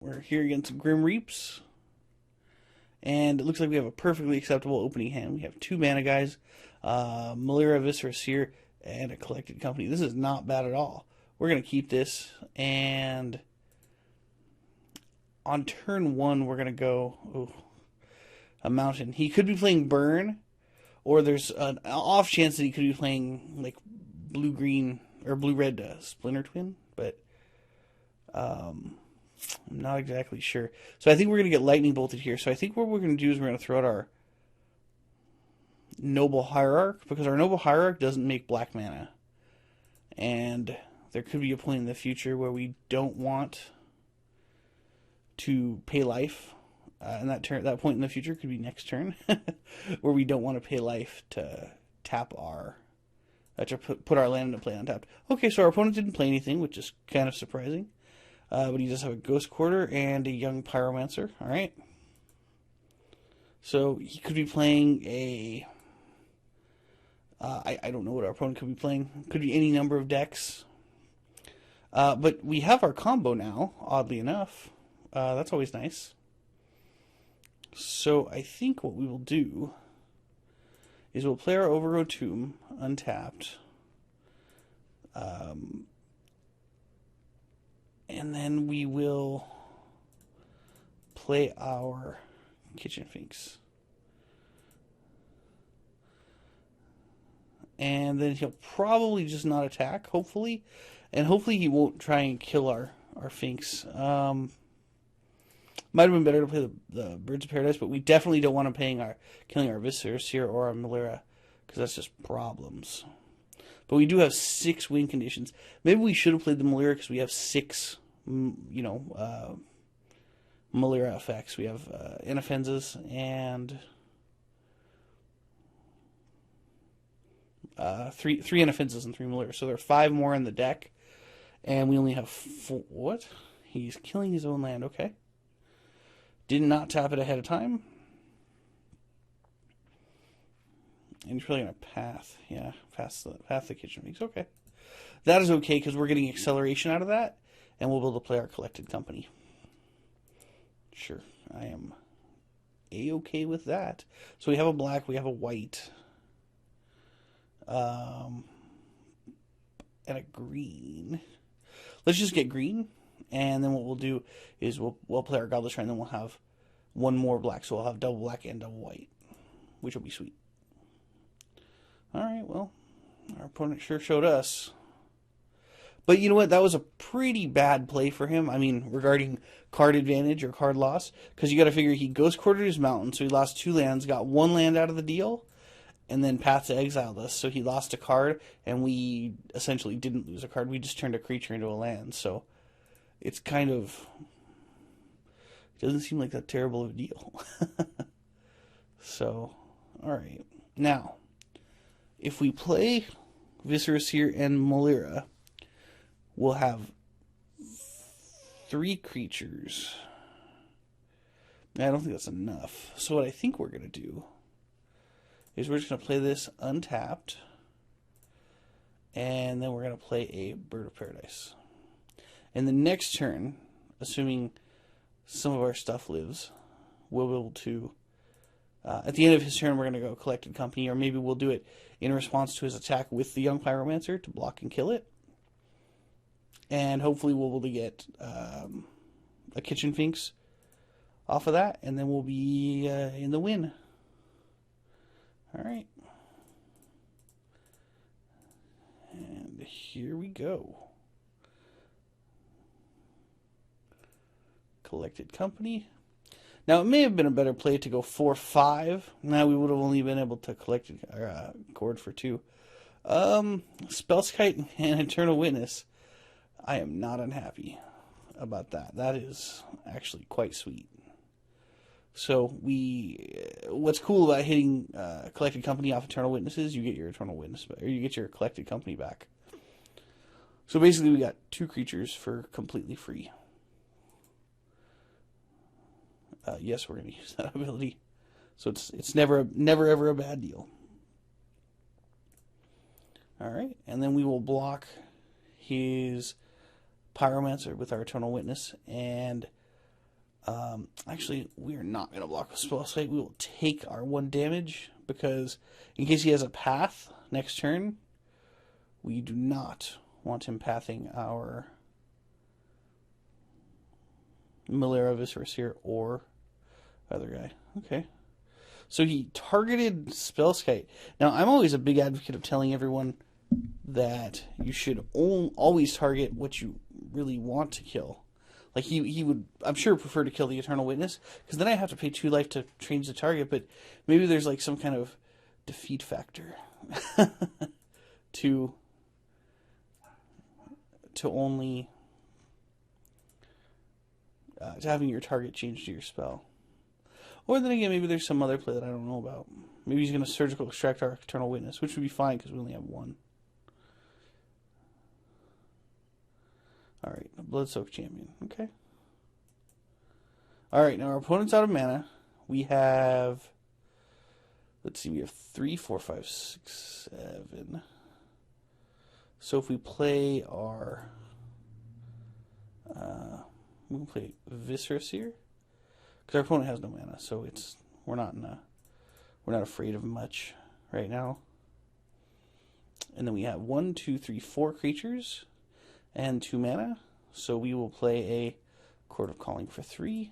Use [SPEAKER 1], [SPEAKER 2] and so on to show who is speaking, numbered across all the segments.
[SPEAKER 1] We're here against Grim Reaps. And it looks like we have a perfectly acceptable opening hand. We have 2 mana guys, Melira, Viscera Seer, and a Collected Company. This is not bad at all. We're going to keep this, and on turn 1, we're going to go a mountain. He could be playing Burn, or there's an off chance that he could be playing like blue-green or blue-red Splinter Twin, but I'm not exactly sure. So I think we're going to get lightning bolted here. So I think what we're going to do is we're going to throw out our Noble Hierarch, because our Noble Hierarch doesn't make black mana. And there could be a point in the future where we don't want to pay life. And that point in the future could be next turn, where we don't want to pay life to tap our... to put our land into play untapped. Okay, so our opponent didn't play anything, which is kind of surprising. But he does have a Ghost Quarter and a Young Pyromancer. Alright. So he could be playing a... I don't know what our opponent could be playing. Could be any number of decks. But we have our combo now, oddly enough. That's always nice. So I think what we will do is we'll play our Overgrown Tomb untapped. And then we will play our Kitchen Finks. And then he'll probably just not attack, hopefully. And hopefully he won't try and kill our Finks. Might have been better to play the Birds of Paradise, but we definitely don't want him killing our Viscera Seer or our Melira, because that's just problems. But we do have 6 win conditions. Maybe we should have played the Melira because we have 6, Melira effects. We have Anafenzas and 3 Anafenzas and 3 Melira. So there are 5 more in the deck, and we only have 4. What? He's killing his own land. Okay. Did not tap it ahead of time. And he's probably going to path. Yeah, path the Kitchen Finks. Okay. That is okay, because we're getting acceleration out of that, and we'll be able to play our Collected Company. Sure, I am A-okay with that. So we have a black, we have a white, and a green. Let's just get green, and then what we'll do is we'll play our Godless Shrine, and then we'll have 1 more black, so we'll have double black and double white, which will be sweet. Alright, well, our opponent sure showed us. But you know what? That was a pretty bad play for him. I mean, regarding card advantage or card loss. Because you got to figure he Ghost Quartered his mountain, so he lost 2 lands, got 1 land out of the deal, and then Path to Exile us. So he lost a card, and we essentially didn't lose a card. We just turned a creature into a land. So it's kind of... It doesn't seem like that terrible of a deal. So, alright. Now, if we play Viscera Seer and Melira, we'll have 3 creatures. I don't think that's enough. So what I think we're going to do is we're just going to play this untapped, and then we're going to play a Bird of Paradise. And the next turn, assuming some of our stuff lives, we'll be able to... at the end of his turn, we're going to go Collected Company, or maybe we'll do it in response to his attack with the Young Pyromancer to block and kill it. And hopefully we'll be able to get a Kitchen Finks off of that, and then we'll be in the win. Alright. And here we go. Collected Company. Now, it may have been a better play to go 4-5. Now we would have only been able to collect a Chord for 2. Spellskite and Eternal Witness. I am not unhappy about that. That is actually quite sweet. So what's cool about hitting Collected Company off Eternal Witnesses, you get your Eternal Witness, or you get your Collected Company back. So basically, we got 2 creatures for completely free. Yes, we're going to use that ability. So it's never ever a bad deal. All right, and then we will block his Pyromancer with our Eternal Witness, and Actually, we are not going to block with Spellskite. We will take our 1 damage, because in case he has a path next turn, we do not want him pathing our Melira, Viscera Seer, or other guy. Okay. So he targeted Spellskite. Now, I'm always a big advocate of telling everyone that you should always target what you really want to kill. Like, he would, I'm sure, prefer to kill the Eternal Witness, because then I have to pay 2 life to change the target, but maybe there's like some kind of defeat factor to only to having your target change to your spell. Or then again, maybe there's some other play that I don't know about. Maybe he's going to surgical extract our Eternal Witness, which would be fine because we only have 1. Alright, a Blood-Soaked Champion. Okay. Alright, now our opponent's out of mana. We have... Let's see, we have 3, 4, 5, 6, 7. So if we play our... we can play Viscera Seer. Because our opponent has no mana, so we're not afraid of much right now. And then we have 1, 2, 3, 4 creatures and 2 mana. So we will play a Chord of Calling for 3.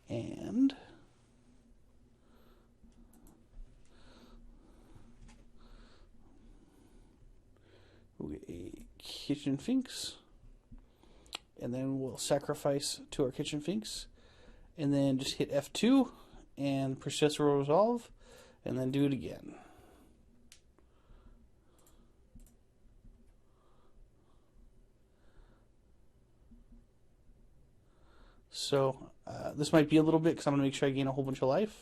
[SPEAKER 1] And we'll get a Kitchen Finks. And then we'll sacrifice to our Kitchen Finks. And then just hit F2 and persist or resolve. And then do it again. So this might be a little bit because I'm going to make sure I gain a whole bunch of life.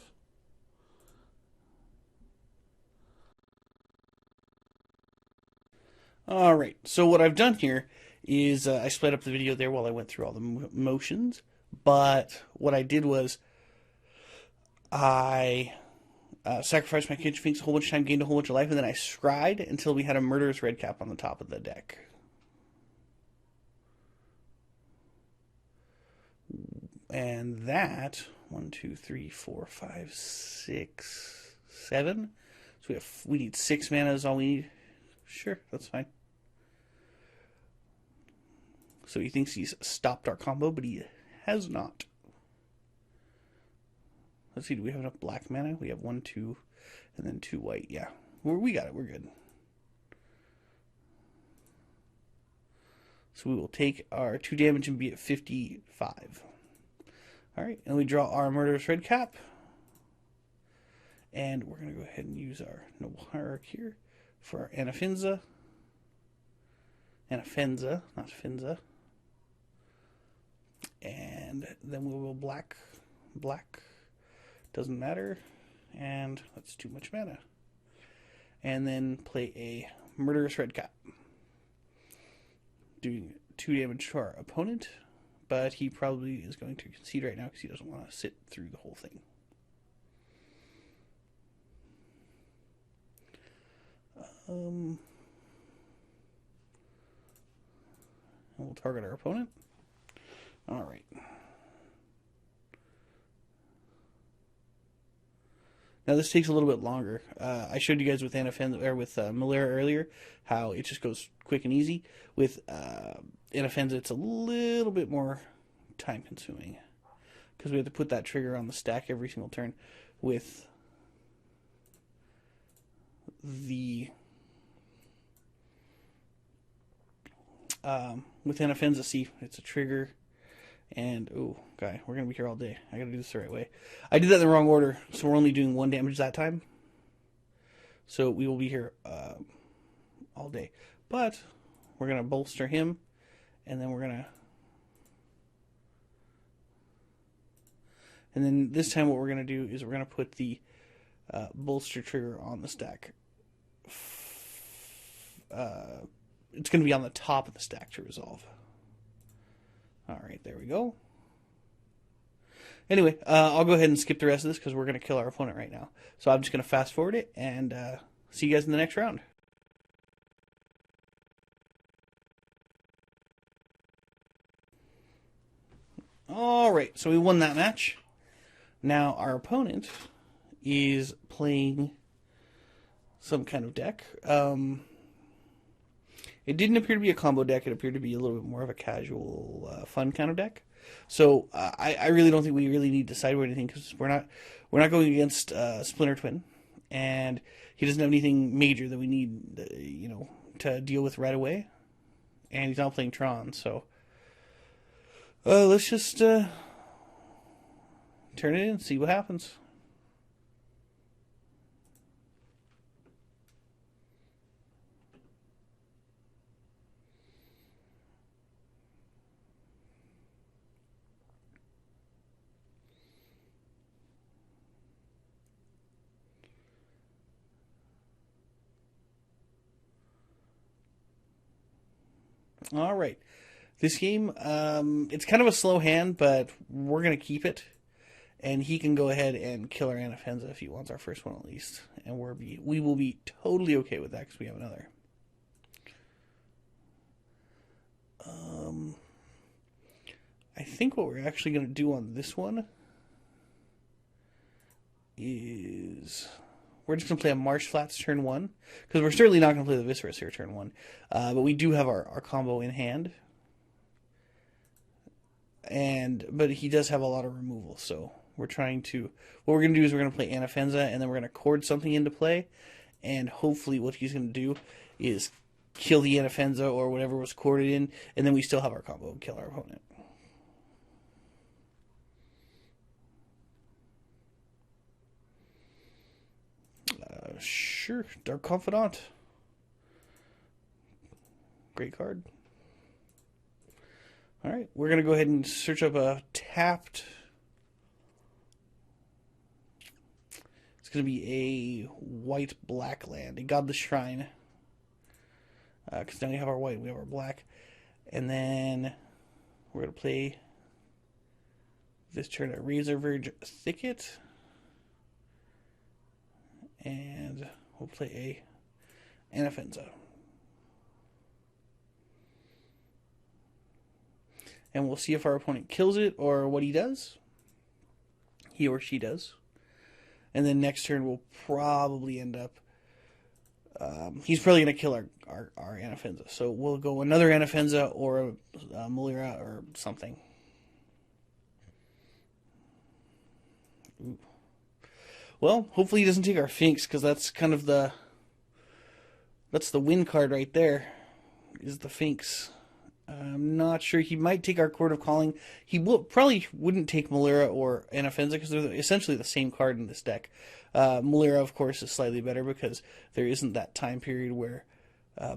[SPEAKER 1] Alright, so what I've done here is I split up the video there while I went through all the motions. But what I did was I sacrificed my Kitchen Finks a whole bunch of time, gained a whole bunch of life, and then I scryed until we had a Murderous Redcap on the top of the deck. And that, 1, 2, 3, 4, 5, 6, 7. So we need 6 mana is all we need. Sure, that's fine. So he thinks he's stopped our combo, but he has not. Let's see, do we have enough black mana? We have 1, 2, and then 2 white. Yeah, we got it. We're good. So we will take our 2 damage and be at 55. Alright, and we draw our Murderous Redcap. And we're going to go ahead and use our Noble Hierarch here for our Anafenza. Anafenza, not Finza. And then we will black. Doesn't matter. And that's too much mana. And then play a Murderous Redcap. Doing 2 damage to our opponent. But he probably is going to concede right now because he doesn't want to sit through the whole thing. And we'll target our opponent. All right. Now this takes a little bit longer. I showed you guys with Anafenza or with Melira earlier how it just goes quick and easy. With Anafenza, it's a little bit more time consuming because we have to put that trigger on the stack every single turn. With Anafenza, see, it's a trigger. And, oh, guy, we're going to be here all day. I got to do this the right way. I did that in the wrong order, so we're only doing 1 damage that time. So we will be here all day. But we're going to bolster him, and then we're going to... And then this time what we're going to do is we're going to put the bolster trigger on the stack. It's going to be on the top of the stack to resolve. Alright, there we go. Anyway, I'll go ahead and skip the rest of this because we're going to kill our opponent right now. So I'm just going to fast forward it and see you guys in the next round. Alright, so we won that match. Now our opponent is playing some kind of deck. It didn't appear to be a combo deck. It appeared to be a little bit more of a casual, fun kind of deck. So I really don't think we really need to sideboard anything because we're not going against Splinter Twin, and he doesn't have anything major that we need, to deal with right away. And he's not playing Tron, so let's just turn it in and see what happens. All right. This game, it's kind of a slow hand, but we're going to keep it. And he can go ahead and kill our Anafenza if he wants our first one at least. And we will be totally okay with that because we have another. I think what we're actually going to do on this one is we're just going to play a Marsh Flats turn 1. Because we're certainly not going to play the Viscera Seer turn 1. But we do have our combo in hand. But he does have a lot of removal, so we're trying to... What we're going to do is we're going to play Anafenza, and then we're going to chord something into play, and hopefully what he's going to do is kill the Anafenza or whatever was chorded in, and then we still have our combo and kill our opponent. Sure, Dark Confidant. Great card. Alright, we're going to go ahead and search up a tapped... It's going to be a white-black land, a Godless Shrine. Because now we have our white, we have our black. And then we're going to play this turn a Razorverge Thicket. And we'll play a Anafenza. And we'll see if our opponent kills it or what he does. He or she does. And then next turn we'll probably end up... he's probably going to kill our Anafenza. So we'll go another Anafenza or a Melira or something. Ooh. Well, hopefully he doesn't take our Finks, because that's kind of the... That's the win card right there, is the Finks. I'm not sure. He might take our Chord of Calling. He probably wouldn't take Melira or Anafenza, because they're essentially the same card in this deck. Melira, of course, is slightly better, because there isn't that time period where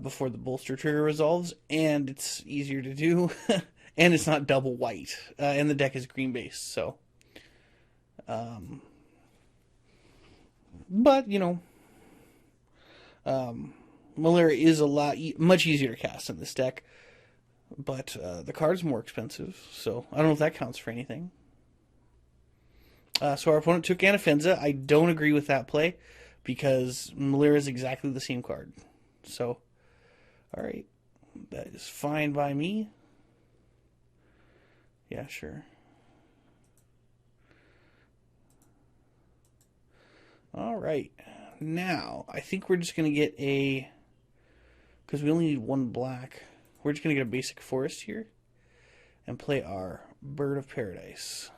[SPEAKER 1] before the bolster trigger resolves, and it's easier to do, and it's not double white, and the deck is green based, so... But, Melira is much easier to cast in this deck, but the card's more expensive, so I don't know if that counts for anything. So our opponent took Anafenza. I don't agree with that play, because Melira is exactly the same card. So, alright, that is fine by me. Yeah, sure. Alright, now, I think we're just going to get a... Because we only need one black. We're just going to get a basic forest here. And play our Bird of Paradise.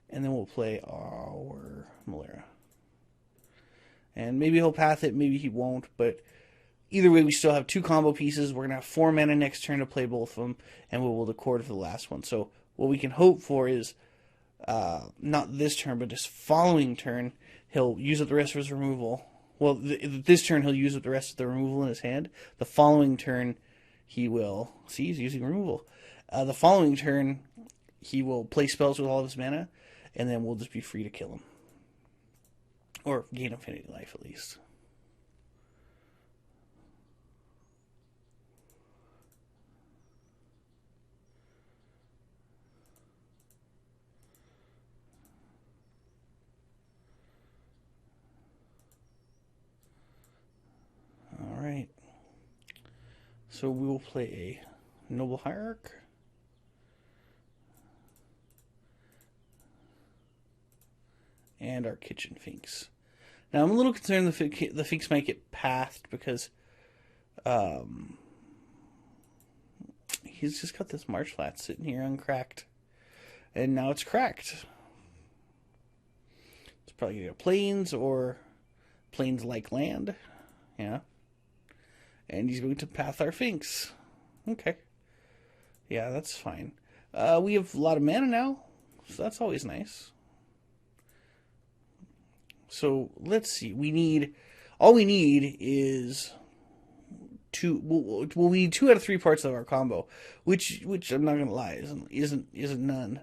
[SPEAKER 1] And then we'll play our Melira. And maybe he'll path it, maybe he won't. But either way, we still have two combo pieces. We're going to have 4 mana next turn to play both of them. And we will accord for the last one. So what we can hope for is... not this turn, but this following turn, he'll use up the rest of his removal. Well, this turn he'll use up the rest of the removal in his hand. The following turn, he will... See, he's using removal. The following turn, he will play spells with all of his mana, and then we'll just be free to kill him. Or gain infinity life, at least. So we will play a Noble Hierarch. And our Kitchen Finks. Now I'm a little concerned the Finks might get pathed because he's just got this Marsh Flats sitting here uncracked. And now it's cracked. It's probably going to go plains or plains-like land. Yeah. And he's going to path our Finks. Okay. Yeah, that's fine. We have a lot of mana now, so that's always nice. So let's see. All we need is two. Well, we need 2 out of 3 parts of our combo, which I'm not gonna lie isn't none.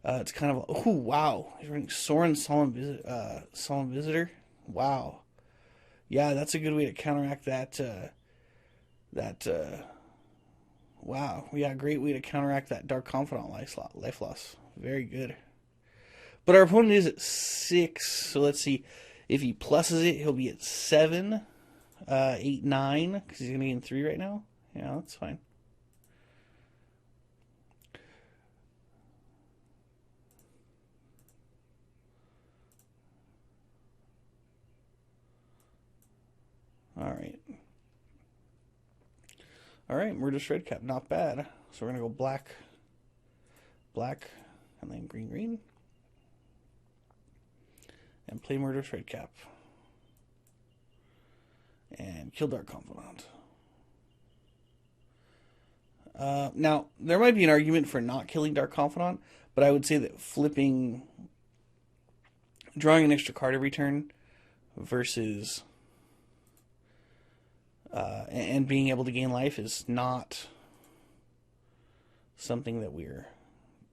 [SPEAKER 1] It's kind of oh wow. He's running Sorin Solemn Visitor. Wow. Yeah, that's a good way to counteract that. Wow. Yeah, great way to counteract that Dark Confidant life loss. Very good. But our opponent is at 6, so let's see. If he pluses it, he'll be at 7, 8, 9, because he's going to gain 3 right now. Yeah, that's fine. Alright, Murderous Redcap, not bad. So we're going to go black, and then green. And play Murderous Redcap. And kill Dark Confidant. Now, there might be an argument for not killing Dark Confidant, but I would say that drawing an extra card every turn versus and being able to gain life is not something that we're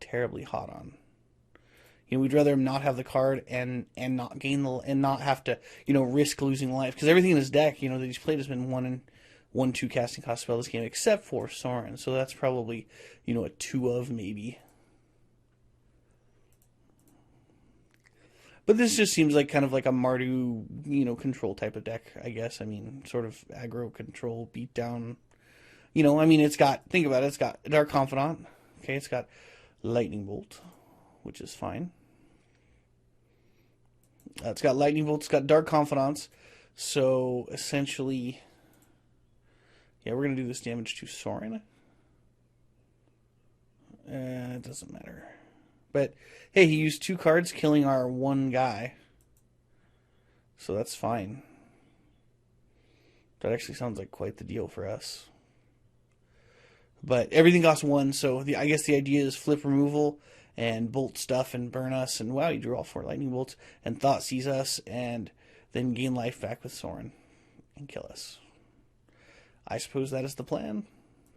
[SPEAKER 1] terribly hot on. You know, we'd rather him not have the card and not gain and not have to, risk losing life, because everything in his deck, that he's played has been 1/2 casting cost spell this game, except for Sorin. So that's probably, a 2 of maybe. But this just seems like kind of like a Mardu, control type of deck, I guess. I mean, sort of aggro control, beatdown. Think about it, it's got Dark Confidant. Okay, it's got Lightning Bolt, which is fine. It's got Lightning Bolt, it's got Dark Confidants. So, essentially, yeah, we're going to do this damage to Sorin. It doesn't matter. But, hey, he used 2 cards, killing our 1 guy. So that's fine. That actually sounds like quite the deal for us. But everything costs 1, so I guess the idea is flip removal and bolt stuff and burn us, and wow, you drew all 4 lightning bolts, and Thoughtseize us, and then gain life back with Sorin and kill us. I suppose that is the plan.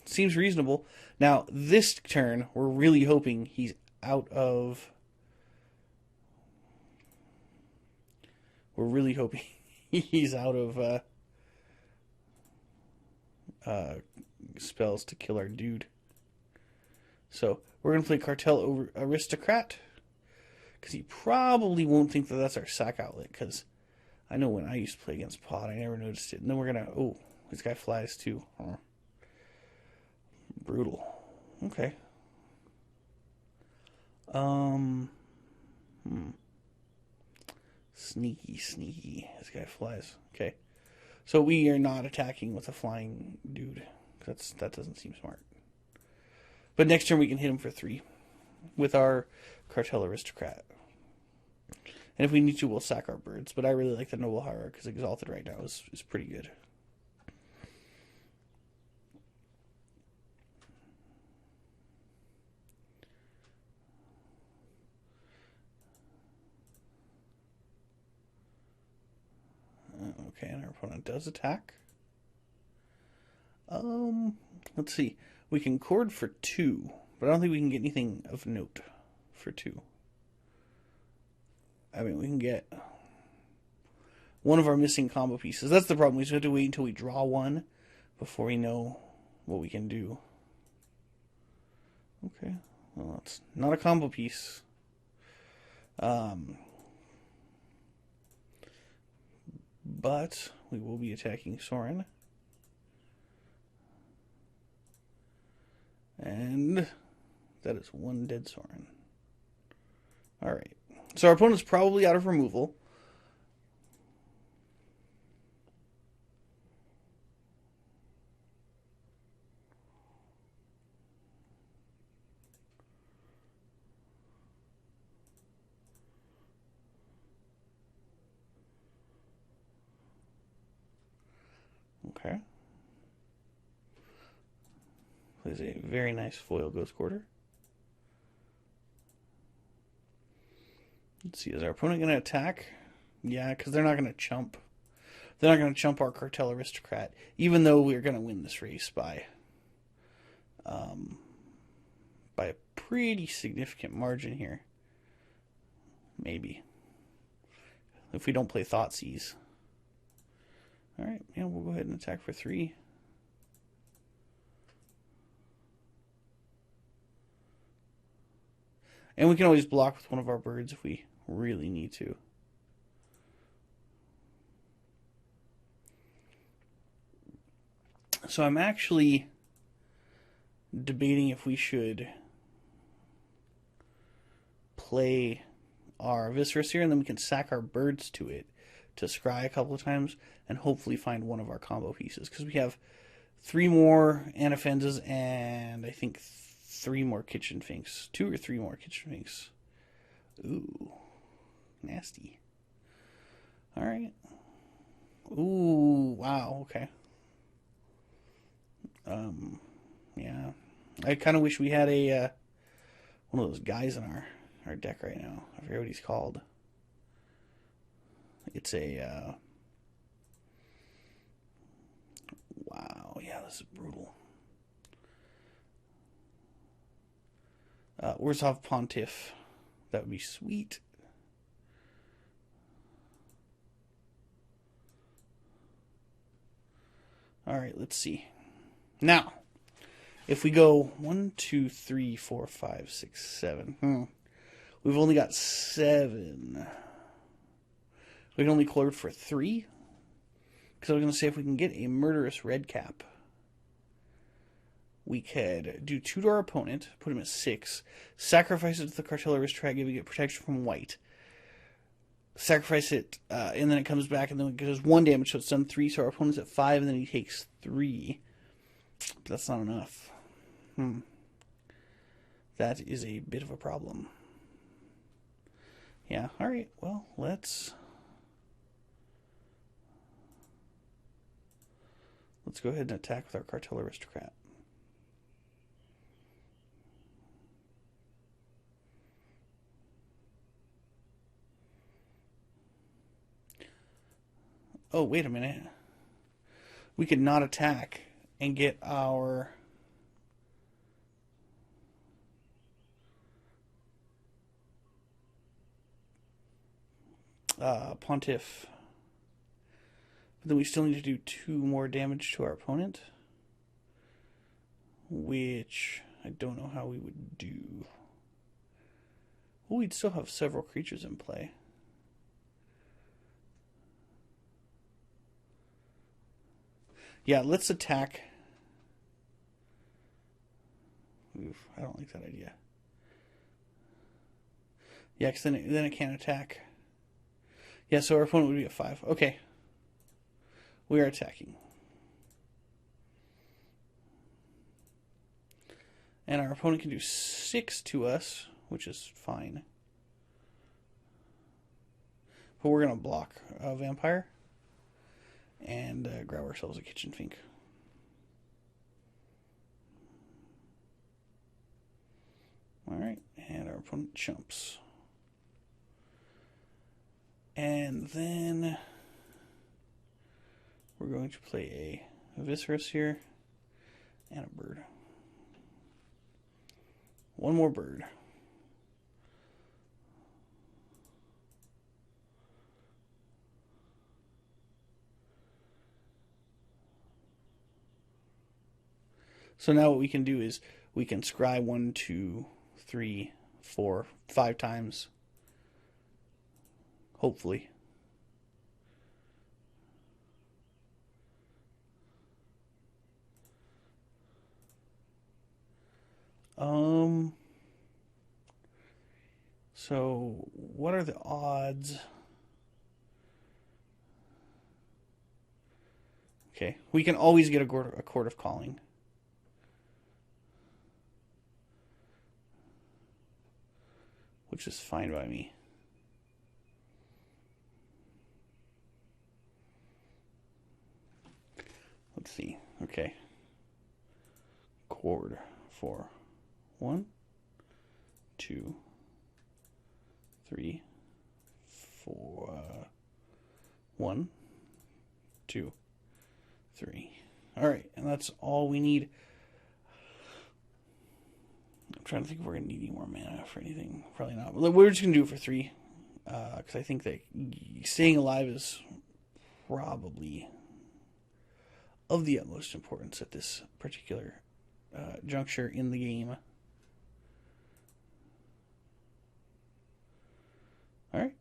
[SPEAKER 1] Seems reasonable. Now, this turn, we're really hoping he's out of... We're really hoping he's out of spells to kill our dude. So, we're going to play Cartel Aristocrat, because he probably won't think that that's our sack outlet, because I know when I used to play against Pod, I never noticed it. And then we're going to... Oh, this guy flies too. Huh. Brutal. Okay. Sneaky. This guy flies. Okay. So we are not attacking with a flying dude. That doesn't seem smart. But next turn we can hit him for 3 with our Cartel Aristocrat. And if we need to, we'll sack our birds. But I really like the Noble Hierarch, because Exalted right now is pretty good. Okay, and our opponent does attack. Let's see. We can Chord for 2, but I don't think we can get anything of note for 2. I mean, we can get one of our missing combo pieces. That's the problem. We just have to wait until we draw 1 before we know what we can do. Okay. Well, it's not a combo piece. But we will be attacking Sorin. That is one dead Sorin. Alright. So our opponent's probably out of removal. Okay. Plays a very nice foil Ghost Quarter. Let's see, is our opponent going to attack? Yeah, because they're not going to chump. They're not going to chump our Cartel Aristocrat, even though we're going to win this race by a pretty significant margin here. Maybe. If we don't play Thoughtseize. Alright, yeah, we'll go ahead and attack for 3. And we can always block with one of our birds if we really need to. So I'm actually debating if we should play our Viscera Seer and then we can sack our birds to it to scry a couple of times and hopefully find one of our combo pieces. Because we have 3 more Anafenzas and I think 3 more Kitchen Finks. 2 or 3 more Kitchen Finks. Ooh. Nasty. Alright. Ooh, wow, okay. Yeah. I kind of wish we had a one of those guys in our deck right now. I forget what he's called. It's a wow, yeah, this is brutal. Orzhov Pontiff. That would be sweet. Alright, let's see. Now, if we go 1, 2, 3, 4, 5, 6, 7. We've only got 7. We can only clear for 3. Because I was going to say if we can get a Murderous Redcap, we could do 2 to our opponent, put him at 6, sacrifice it to the Cartel Aristocrat, giving it protection from white. Sacrifice it, and then it comes back, and then it does 1 damage, so it's done 3, so our opponent's at 5, and then he takes 3. But that's not enough. That is a bit of a problem. Yeah, alright, well, let's go ahead and attack with our Cartel Aristocrat. Oh, wait a minute. We could not attack and get our Pontiff. But then we still need to do 2 more damage to our opponent, which I don't know how we would do. Well, we'd still have several creatures in play. Yeah, let's attack. Oof, I don't like that idea. Yeah, because then it can't attack. Yeah, so our opponent would be at 5. Okay. We are attacking. And our opponent can do 6 to us, which is fine. But we're going to block a vampire and grab ourselves a Kitchen Fink. Alright, and our opponent chumps. And then we're going to play a Viscera Seer and a bird. 1 more bird. So now what we can do is we can scry 1, 2, 3, 4, 5 times. Hopefully. So, what are the odds? Okay, we can always get a Chord of Calling. Which is fine by me. Let's see. Okay. Chord for 1, 2, 3, 4. 1, 2, 3. All right, and that's all we need. I'm trying to think if we're going to need any more mana for anything. Probably not. We're just going to do it for 3. Because I think that staying alive is probably of the utmost importance at this particular juncture in the game. Alright.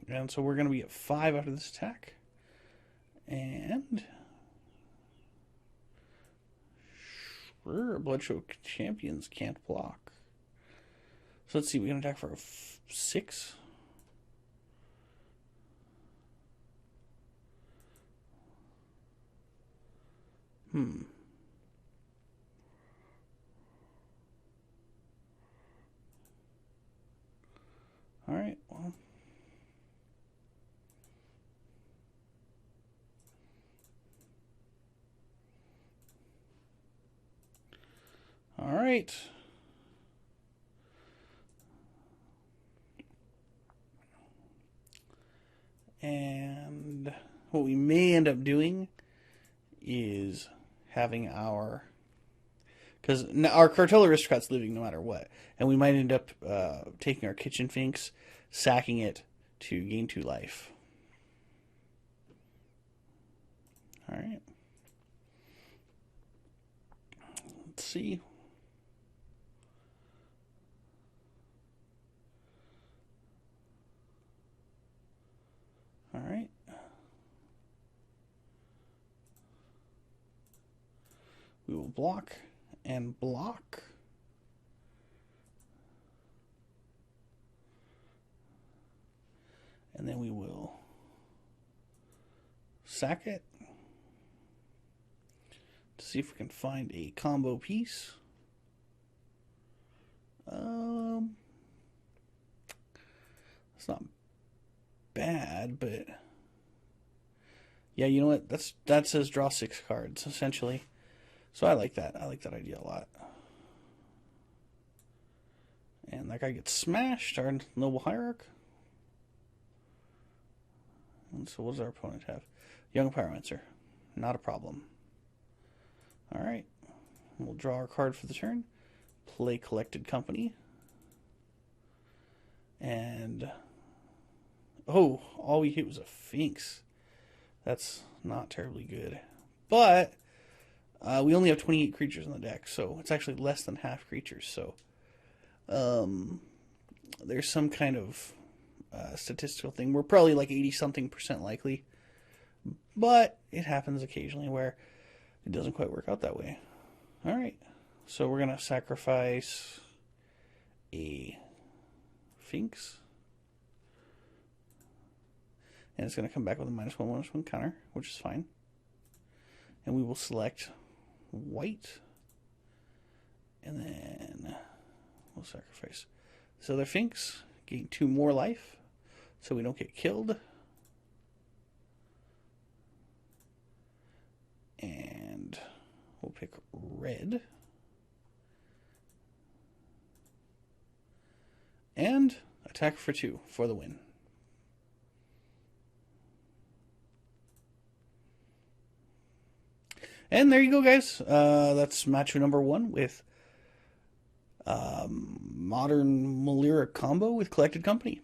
[SPEAKER 1] And so we're going to be at 5 after this attack. And sure, Bloodchoke Champions can't block. So let's see, we can attack for a 6. All right, well. All right. And what we may end up doing is having our, because our Cartel Aristocrat's living no matter what, and we might end up taking our Kitchen Finks, sacking it to gain 2 life. All right. Let's see. All right. We will block and block. And then we will sack it to see if we can find a combo piece. It's not bad, but yeah, you know what? That says draw 6 cards essentially. So I like that. I like that idea a lot. And that guy gets smashed, our Noble Hierarch. And so what does our opponent have? Young Pyromancer. Not a problem. Alright. We'll draw our card for the turn. Play Collected Company. And oh, all we hit was a Finks. That's not terribly good. But we only have 28 creatures in the deck, so it's actually less than half creatures. So there's some kind of statistical thing. We're probably like 80-something% likely, but it happens occasionally where it doesn't quite work out that way. All right, so we're gonna sacrifice a Finks, and it's gonna come back with a -1/-1 counter, which is fine. And we will select white, and then we'll sacrifice this other Finks, gain 2 more life, so we don't get killed. And we'll pick red. And attack for 2 for the win. And there you go, guys. That's match number 1 with modern Melira combo with Collected Company.